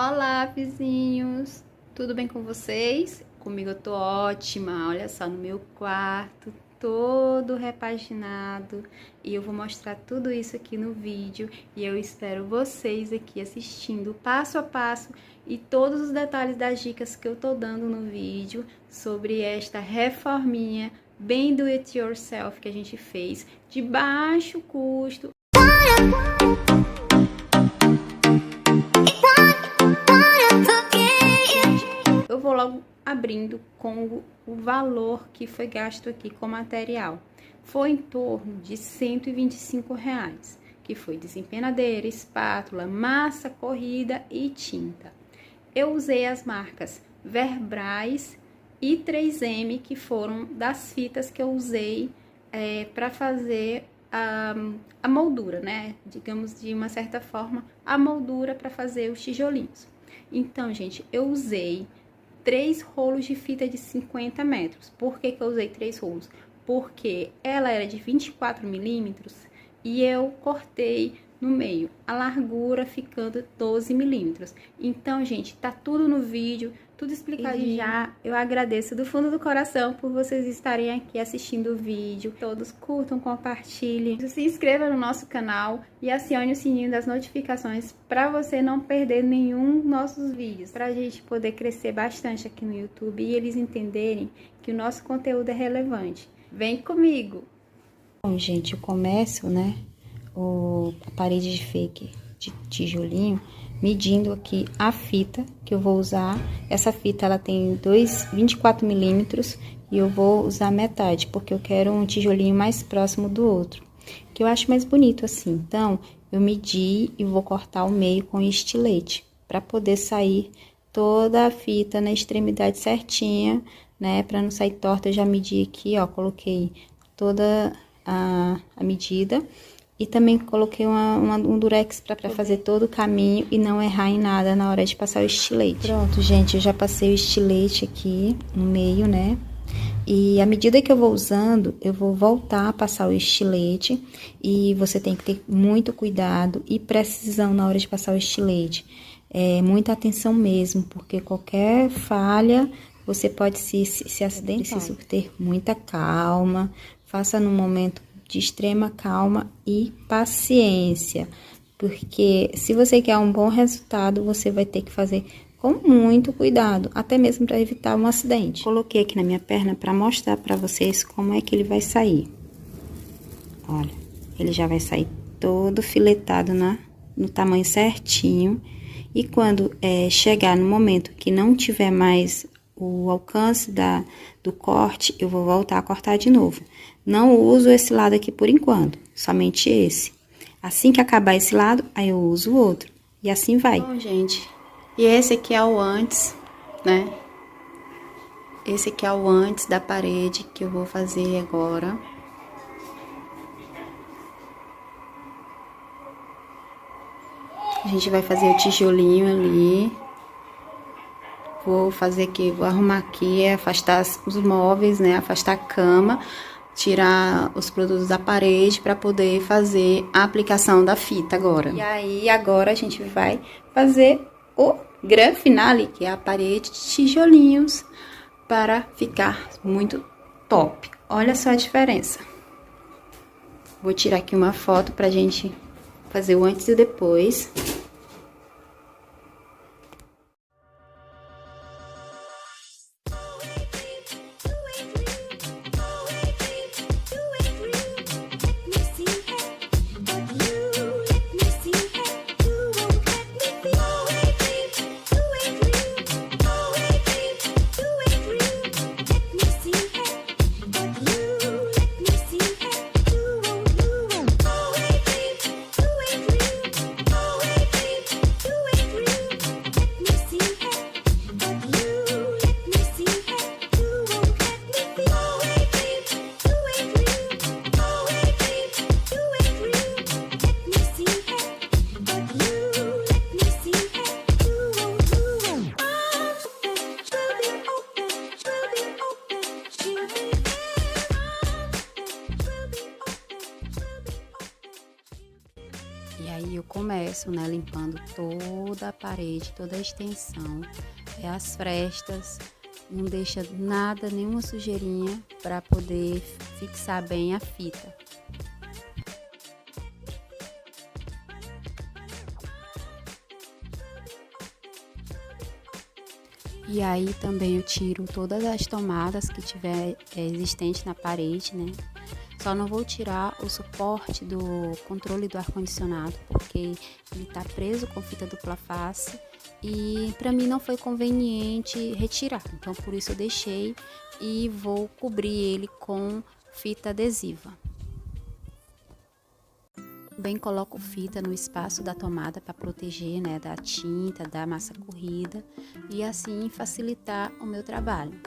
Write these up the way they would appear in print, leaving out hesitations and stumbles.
Olá, vizinhos! Tudo bem com vocês? Comigo eu tô ótima. Olha só, no meu quarto, todo repaginado. E eu vou mostrar tudo isso aqui no vídeo. E eu espero vocês aqui assistindo passo a passo e todos os detalhes das dicas que eu tô dando no vídeo sobre esta reforminha bem do it yourself que a gente fez de baixo custo. Eu vou logo abrindo com o valor que foi gasto aqui com material. Foi em torno de R$125, que foi desempenadeira, espátula, massa corrida e tinta. Eu usei as marcas Verbrais e 3M, que foram das fitas que eu usei para fazer a moldura, né? Digamos, de uma certa forma, a moldura para fazer os tijolinhos. Então, gente, eu usei 3 rolos de fita de 50 metros. Por que eu usei 3 rolos? Porque ela era de 24 milímetros e eu cortei no meio, a largura ficando 12 milímetros. Então, gente, tá tudo no vídeo, tudo explicadinho. E já eu agradeço do fundo do coração por vocês estarem aqui assistindo o vídeo. Todos curtam, compartilhem, se inscreva no nosso canal e acione o sininho das notificações para você não perder nenhum dos nossos vídeos, para a gente poder crescer bastante aqui no YouTube e eles entenderem que o nosso conteúdo é relevante. Vem comigo! Bom, gente, eu começo, né, a parede de fake de tijolinho, medindo aqui a fita que eu vou usar. Essa fita, ela tem 24 milímetros e eu vou usar metade, porque eu quero um tijolinho mais próximo do outro, que eu acho mais bonito assim. Então, eu medi e vou cortar o meio com estilete, para poder sair toda a fita na extremidade certinha, né, para não sair torta. Eu já medi aqui, ó, coloquei toda a medida. E também coloquei um durex para fazer todo o caminho e não errar em nada na hora de passar o estilete. Pronto, gente, eu já passei o estilete aqui no meio, né? E à medida que eu vou usando, eu vou voltar a passar o estilete. E você tem que ter muito cuidado e precisão na hora de passar o estilete. Muita atenção mesmo, porque qualquer falha, você pode se acidentar. É preciso ter muita calma, faça no momento de extrema calma e paciência, porque se você quer um bom resultado, você vai ter que fazer com muito cuidado, até mesmo para evitar um acidente. Coloquei aqui na minha perna para mostrar para vocês como é que ele vai sair. Olha, ele já vai sair todo filetado no tamanho certinho, e quando chegar no momento que não tiver mais o alcance do corte, eu vou voltar a cortar de novo. Não uso esse lado aqui por enquanto, somente esse. Assim que acabar esse lado, aí eu uso o outro. E assim vai. Bom, gente, e esse aqui é o antes, né? Esse aqui é o antes da parede que eu vou fazer agora. A gente vai fazer o tijolinho ali. Vou fazer aqui, vou arrumar aqui, afastar os móveis, né? Afastar a cama, tirar os produtos da parede para poder fazer a aplicação da fita agora. E aí, agora a gente vai fazer o grand finale, que é a parede de tijolinhos, para ficar muito top. Olha só a diferença. Vou tirar aqui uma foto pra gente fazer o antes e o depois. começo, né, limpando toda a parede, toda a extensão, as frestas, não deixa nada, nenhuma sujeirinha para poder fixar bem a fita. E aí também eu tiro todas as tomadas que tiver existente na parede, né? Só não vou tirar o suporte do controle do ar-condicionado, porque ele tá preso com fita dupla face e para mim não foi conveniente retirar. Então por isso eu deixei e vou cobrir ele com fita adesiva. Também coloco fita no espaço da tomada para proteger, né, da tinta, da massa corrida e assim facilitar o meu trabalho.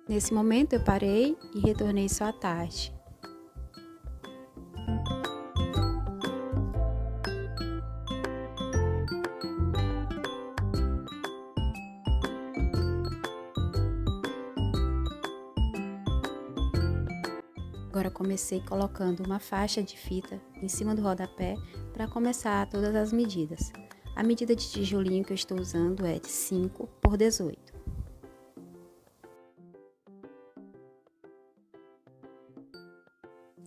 Nesse momento eu parei e retornei só à tarde. Agora comecei colocando uma faixa de fita em cima do rodapé para começar todas as medidas. A medida de tijolinho que eu estou usando é de 5 por 18.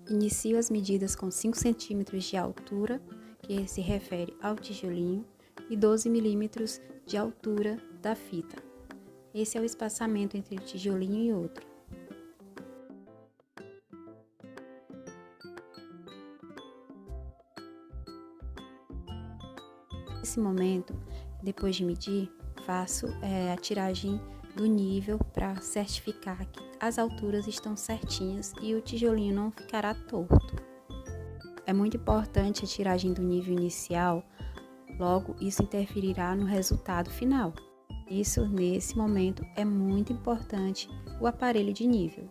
Inicio as medidas com 5 centímetros de altura, que se refere ao tijolinho, e 12 milímetros de altura da fita. Esse é o espaçamento entre o tijolinho e outro. Nesse momento, depois de medir, faço a tiragem do nível para certificar que as alturas estão certinhas e o tijolinho não ficará torto. É muito importante a tiragem do nível inicial, logo isso interferirá no resultado final. Isso, nesse momento, é muito importante o aparelho de nível.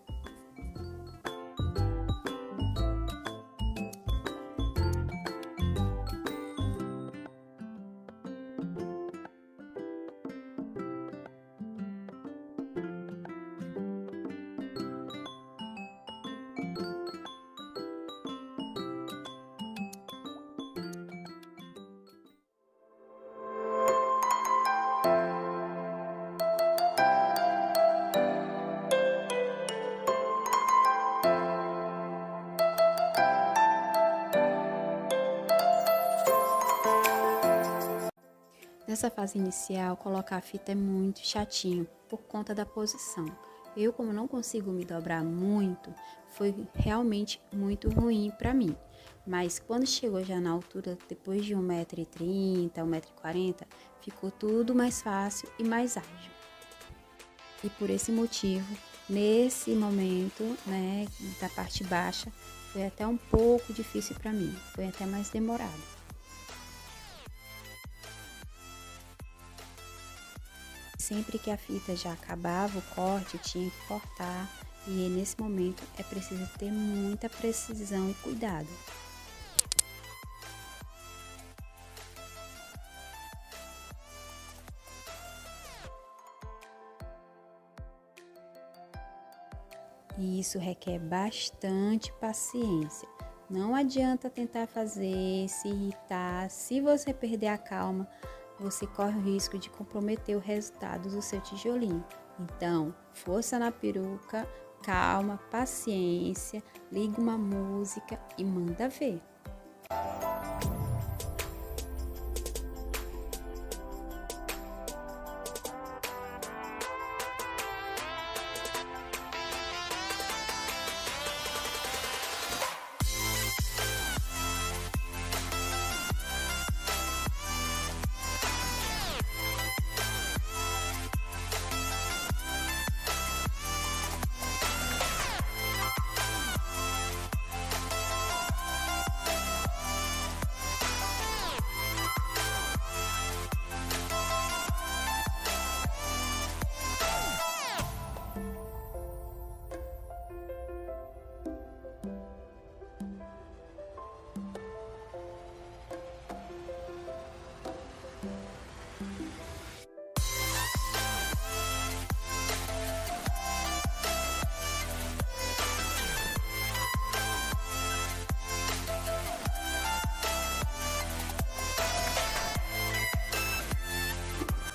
Nessa fase inicial, colocar a fita é muito chatinho por conta da posição. Eu, como não consigo me dobrar muito, foi realmente muito ruim para mim. Mas quando chegou já na altura, depois de 1,30 m, 1,40 m, ficou tudo mais fácil e mais ágil. E por esse motivo, nesse momento, né, da parte baixa, foi até um pouco difícil para mim, foi até mais demorado. Sempre que a fita já acabava o corte, eu tinha que cortar e nesse momento é preciso ter muita precisão e cuidado. E isso requer bastante paciência. Não adianta tentar fazer, se irritar. Se você perder a calma, você corre o risco de comprometer o resultado do seu tijolinho. Então, força na peruca, calma, paciência, liga uma música e manda ver.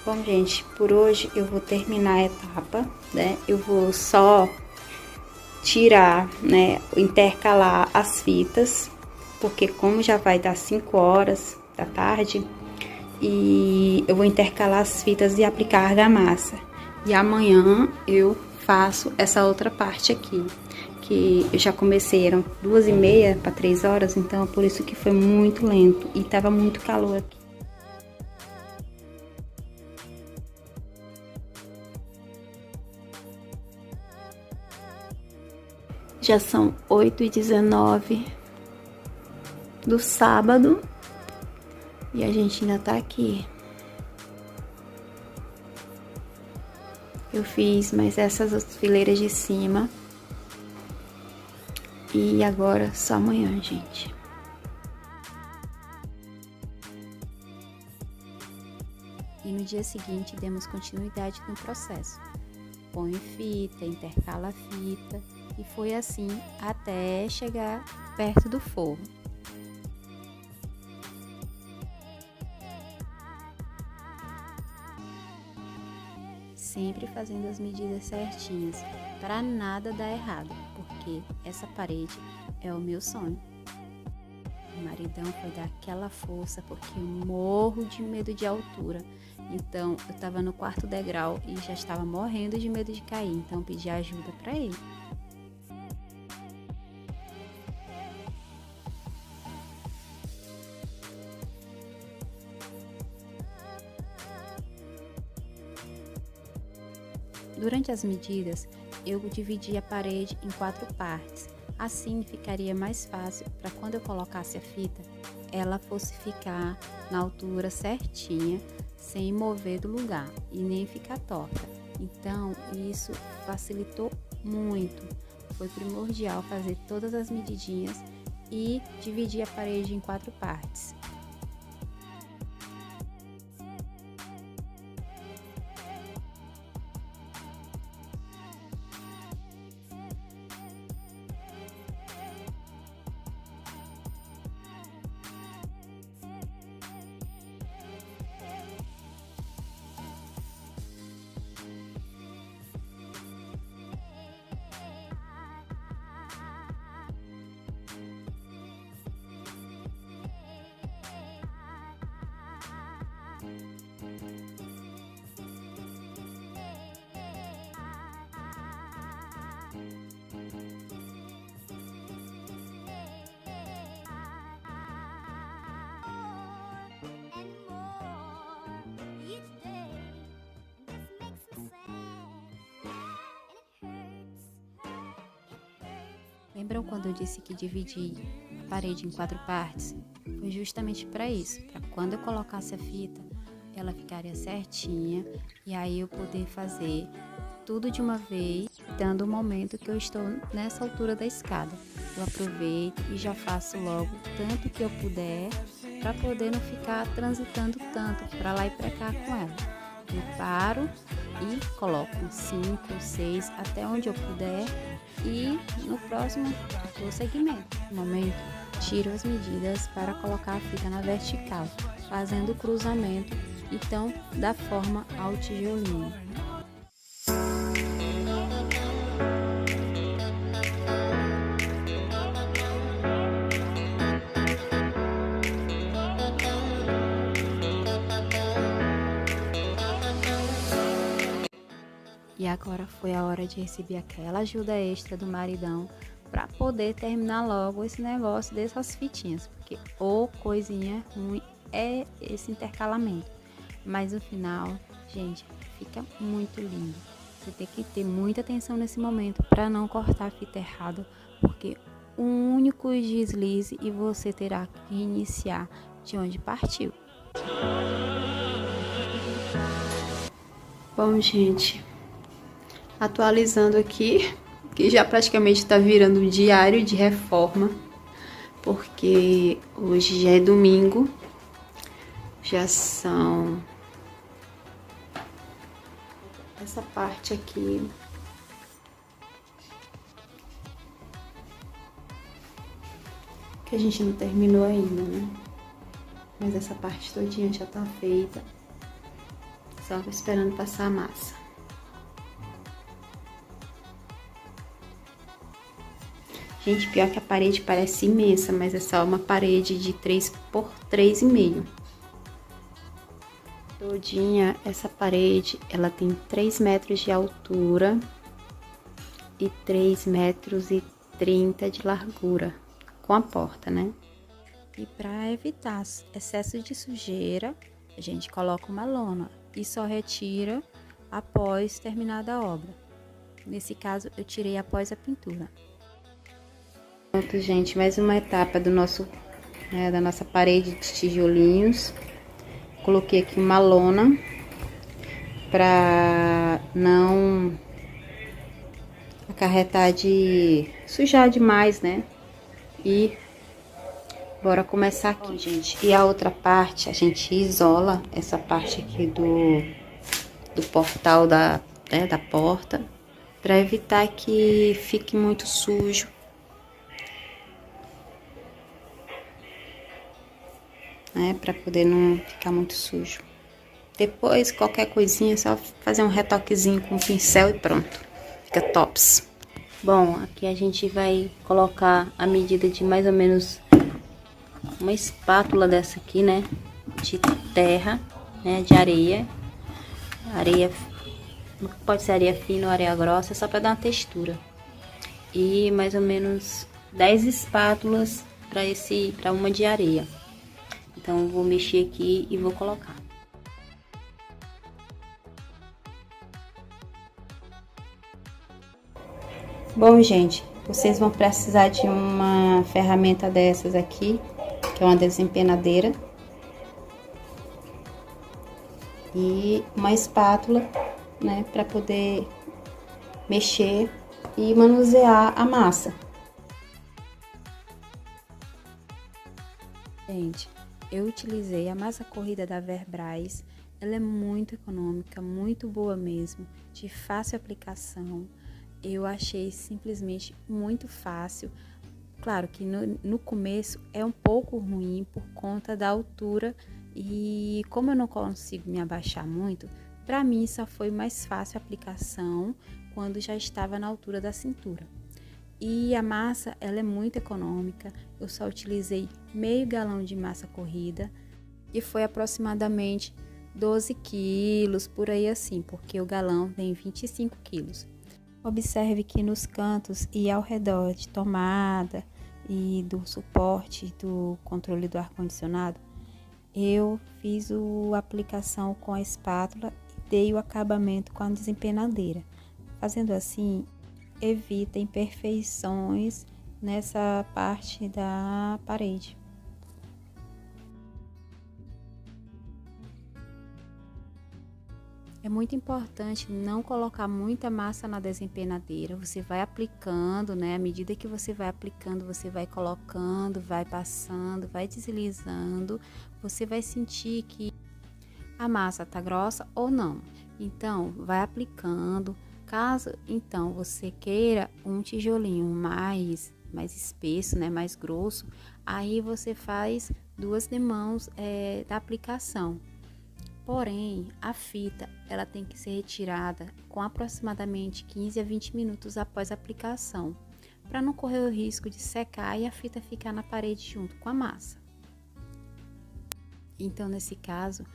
Bom, gente, por hoje eu vou terminar a etapa, né? Eu vou só tirar, né, intercalar as fitas, porque como já vai dar 5 horas da tarde, e eu vou intercalar as fitas e aplicar argamassa. E amanhã eu faço essa outra parte aqui, que eu já comecei, eram 2h30 para 3 horas, então por isso que foi muito lento e tava muito calor aqui. Já são 8h19 do sábado e a gente ainda tá aqui. Eu fiz mais essas fileiras de cima e agora só amanhã, gente. E no dia seguinte demos continuidade no processo. Põe fita, intercala a fita e foi assim até chegar perto do forro. Sempre fazendo as medidas certinhas, para nada dar errado, porque essa parede é o meu sonho. O maridão foi dar aquela força porque eu morro de medo de altura. Então, eu estava no 4º degrau e já estava morrendo de medo de cair, então pedi ajuda para ele. Durante as medidas, eu dividi a parede em 4 partes. Assim ficaria mais fácil para quando eu colocasse a fita, ela fosse ficar na altura certinha, sem mover do lugar e nem ficar torta. Então, isso facilitou muito. Foi primordial fazer todas as medidinhas e dividir a parede em 4 partes. Lembram quando eu disse que dividi a parede em 4 partes? Foi justamente para isso, para quando eu colocasse a fita, ela ficaria certinha e aí eu poder fazer tudo de uma vez, dando o momento que eu estou nessa altura da escada. Eu aproveito e já faço logo tanto que eu puder, para poder não ficar transitando tanto para lá e para cá com ela. Eu paro e coloco 5, 6, até onde eu puder e no próximo dou seguimento. No momento, tiro as medidas para colocar a fita na vertical, fazendo o cruzamento, então da forma ao tijolinho. E agora foi a hora de receber aquela ajuda extra do maridão para poder terminar logo esse negócio dessas fitinhas, porque ô coisinha ruim é esse intercalamento. Mas no final, gente, fica muito lindo. Você tem que ter muita atenção nesse momento para não cortar a fita errada, porque um único deslize e você terá que iniciar de onde partiu. Bom, gente, atualizando aqui, que já praticamente está virando um diário de reforma, porque hoje já é domingo, já são essa parte aqui que a gente não terminou ainda, né? Mas essa parte todinha já tá feita. Só esperando passar a massa. Gente, pior que a parede parece imensa, mas é só uma parede de 3 por 3,5. Todinha essa parede, ela tem 3 metros de altura e 3,30 de largura, com a porta, né? E para evitar excesso de sujeira, a gente coloca uma lona e só retira após terminada a obra. Nesse caso, eu tirei após a pintura. Pronto, gente, mais uma etapa do da nossa parede de tijolinhos. Coloquei aqui uma lona para não acarretar de sujar demais, né? E bora começar aqui. Bom, gente, e a outra parte, a gente isola essa parte aqui do portal da porta, para evitar que fique muito sujo. Né, para poder não ficar muito sujo. Depois, qualquer coisinha, é só fazer um retoquezinho com o pincel e pronto. Fica tops. Bom, aqui a gente vai colocar a medida de mais ou menos uma espátula dessa aqui, né? De terra, né? De areia. Areia, pode ser areia fina ou areia grossa, só para dar uma textura. E mais ou menos 10 espátulas para uma de areia. Então, eu vou mexer aqui e vou colocar. Bom, gente, vocês vão precisar de uma ferramenta dessas aqui, que é uma desempenadeira. E uma espátula, né, para poder mexer e manusear a massa. Gente, eu utilizei a massa corrida da Verbrais. Ela é muito econômica, muito boa mesmo, de fácil aplicação. Eu achei simplesmente muito fácil. Claro que no começo é um pouco ruim por conta da altura e como eu não consigo me abaixar muito, para mim só foi mais fácil a aplicação quando já estava na altura da cintura. E a massa, ela é muito econômica, eu só utilizei meio galão de massa corrida e foi aproximadamente 12 quilos, por aí assim, porque o galão tem 25 quilos. Observe que nos cantos e ao redor de tomada e do suporte do controle do ar-condicionado, eu fiz a aplicação com a espátula e dei o acabamento com a desempenadeira. Fazendo assim, evita imperfeições nessa parte da parede. É muito importante não colocar muita massa na desempenadeira. Você vai aplicando, né? À medida que você vai aplicando, você vai colocando, vai passando, vai deslizando. Você vai sentir que a massa tá grossa ou não. Então, vai aplicando. Caso, então, você queira um tijolinho mais espesso, né? Mais grosso, aí você faz 2 demãos da aplicação. Porém, a fita, ela tem que ser retirada com aproximadamente 15 a 20 minutos após a aplicação, para não correr o risco de secar e a fita ficar na parede junto com a massa. Então, nesse caso,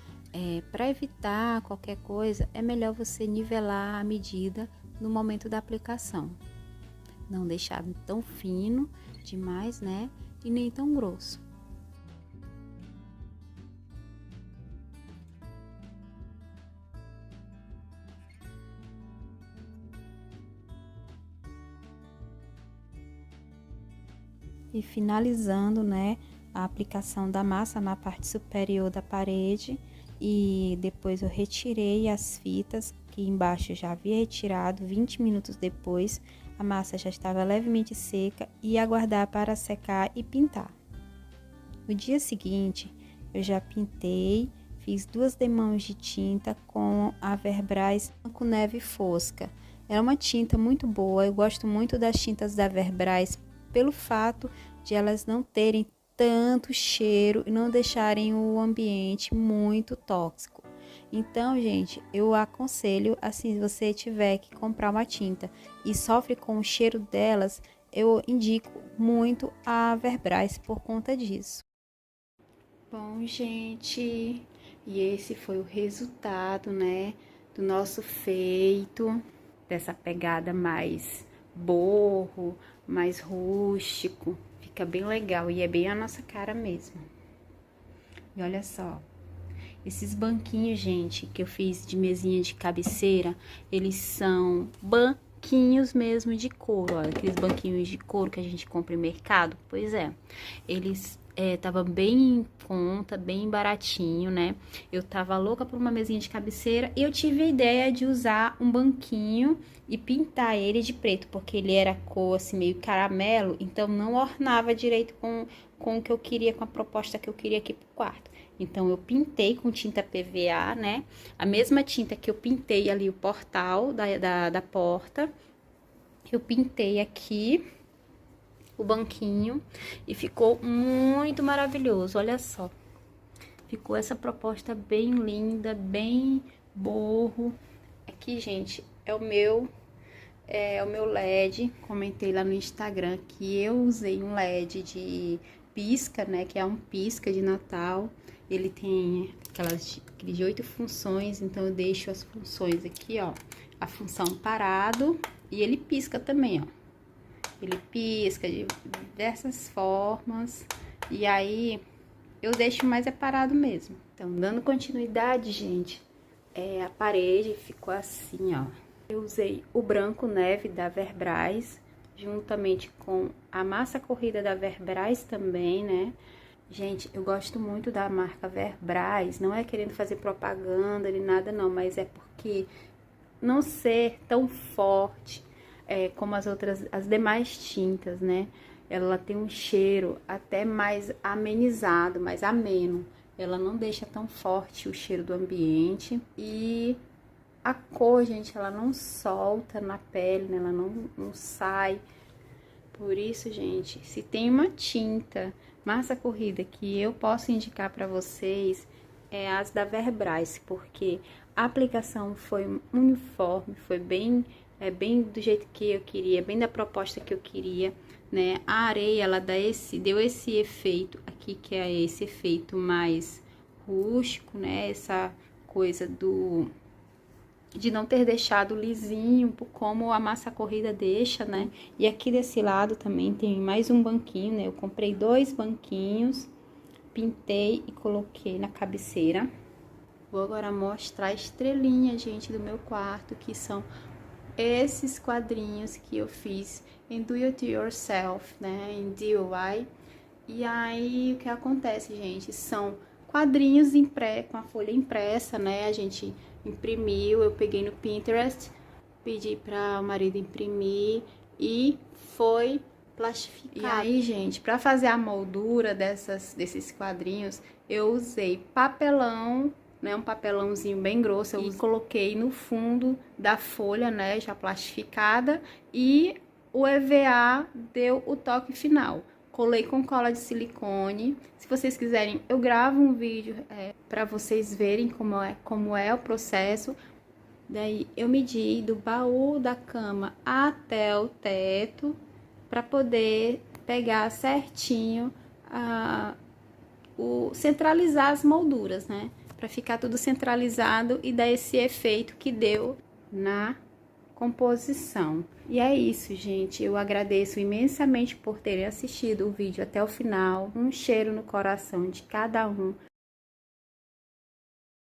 para evitar qualquer coisa, é melhor você nivelar a medida no momento da aplicação. Não deixar tão fino demais, né? E nem tão grosso. E finalizando, né, a aplicação da massa na parte superior da parede, e depois eu retirei as fitas que embaixo eu já havia retirado. 20 minutos depois a massa já estava levemente seca, e aguardar para secar e pintar. No dia seguinte eu já pintei, fiz 2 demãos de tinta com a Verbrais com neve fosca. É uma tinta muito boa, eu gosto muito das tintas da Verbrais pelo fato de elas não terem tanto cheiro e não deixarem o ambiente muito tóxico. Então, gente, eu aconselho, assim, se você tiver que comprar uma tinta e sofre com o cheiro delas, eu indico muito a Verbrais por conta disso. Bom, gente, e esse foi o resultado, né, do nosso feito, dessa pegada mais borro, mais rústico. Fica bem legal e é bem a nossa cara mesmo. E olha só, esses banquinhos, gente, que eu fiz de mesinha de cabeceira, eles são banquinhos mesmo de couro, olha, aqueles banquinhos de couro que a gente compra em mercado. Pois é, eles tava bem em conta, bem baratinho, né? Eu tava louca por uma mesinha de cabeceira e eu tive a ideia de usar um banquinho e pintar ele de preto, porque ele era cor assim meio caramelo, então não ornava direito com o que eu queria, com a proposta que eu queria aqui pro quarto. Então, eu pintei com tinta PVA, né? A mesma tinta que eu pintei ali o portal da porta. Eu pintei aqui o banquinho e ficou muito maravilhoso, olha só. Ficou essa proposta bem linda, bem borro. Aqui, gente, é o meu LED. Comentei lá no Instagram que eu usei um LED de pisca, né? Que é um pisca de Natal. Ele tem aquelas de 8 funções, então eu deixo as funções aqui, ó. A função parado e ele pisca também, ó. Ele pisca de diversas formas e aí eu deixo mais parado mesmo. Então, dando continuidade, gente, a parede ficou assim, ó. Eu usei o branco neve da Verbrais, juntamente com a massa corrida da Verbrais também, né? Gente, eu gosto muito da marca Verbrais, não é querendo fazer propaganda nem nada não, mas é porque não ser tão forte como as demais tintas, né? Ela tem um cheiro até mais amenizado, mais ameno. Ela não deixa tão forte o cheiro do ambiente e a cor, gente, ela não solta na pele, né? Ela não sai. Por isso, gente, se tem uma tinta massa corrida que eu posso indicar para vocês, é as da Verbrais, porque a aplicação foi uniforme, foi bem do jeito que eu queria, bem da proposta que eu queria, né? A areia, ela deu esse efeito aqui, que é esse efeito mais rústico, né? Essa coisa de não ter deixado lisinho, como a massa corrida deixa, né? E aqui desse lado também tem mais um banquinho, né? Eu comprei 2 banquinhos, pintei e coloquei na cabeceira. Vou agora mostrar a estrelinha, gente, do meu quarto, que são esses quadrinhos que eu fiz em Do It Yourself, né? Em DIY. E aí, o que acontece, gente? São quadrinhos com a folha impressa, né? A gente imprimiu, eu peguei no Pinterest, pedi para o marido imprimir e foi plastificado. E aí, gente, para fazer a moldura desses quadrinhos, eu usei papelão, né, um papelãozinho bem grosso, eu coloquei no fundo da folha, né, já plastificada, e o EVA deu o toque final. Colei com cola de silicone. Se vocês quiserem, eu gravo um vídeo para vocês verem como é o processo. Daí, eu medi do baú da cama até o teto, para poder pegar certinho, centralizar as molduras, né? Para ficar tudo centralizado e dar esse efeito que deu na composição. E é isso, gente. Eu agradeço imensamente por terem assistido o vídeo até o final. Um cheiro no coração de cada um.